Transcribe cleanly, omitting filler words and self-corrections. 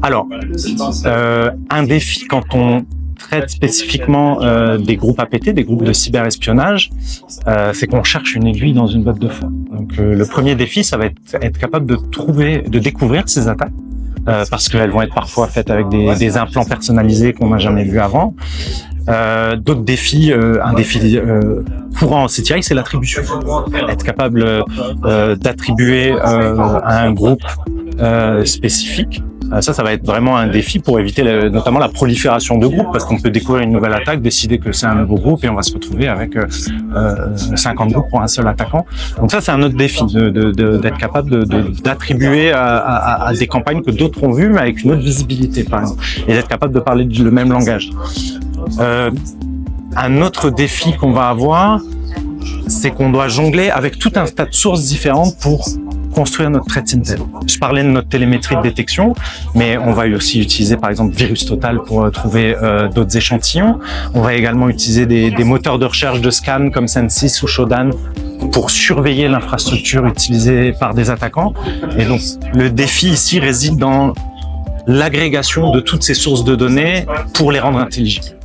Alors, un défi quand on traite spécifiquement des groupes APT, des groupes de cyberespionnage, c'est qu'on cherche une aiguille dans une botte de foin. Donc, le premier défi, ça va être capable de découvrir ces attaques. Parce qu'elles vont être parfois faites avec des implants personnalisés qu'on n'a jamais vus avant. D'autres défis, un défi courant en CTI, c'est l'attribution. Être capable d'attribuer à un groupe spécifique. Ça va être vraiment un défi pour éviter notamment la prolifération de groupes, parce qu'on peut découvrir une nouvelle attaque, décider que c'est un nouveau groupe et on va se retrouver avec 50 groupes pour un seul attaquant. Donc ça, c'est un autre défi, d'être capable d'attribuer à des campagnes que d'autres ont vues, mais avec une autre visibilité, par exemple, et d'être capable de parler le même langage. Un autre défi qu'on va avoir, c'est qu'on doit jongler avec tout un tas de sources différentes pour construire notre threat intel. Je parlais de notre télémétrie de détection, mais on va aussi utiliser par exemple VirusTotal pour trouver d'autres échantillons. On va également utiliser des moteurs de recherche de scan comme Sensis ou Shodan pour surveiller l'infrastructure utilisée par des attaquants. Et donc le défi ici réside dans l'agrégation de toutes ces sources de données pour les rendre intelligibles.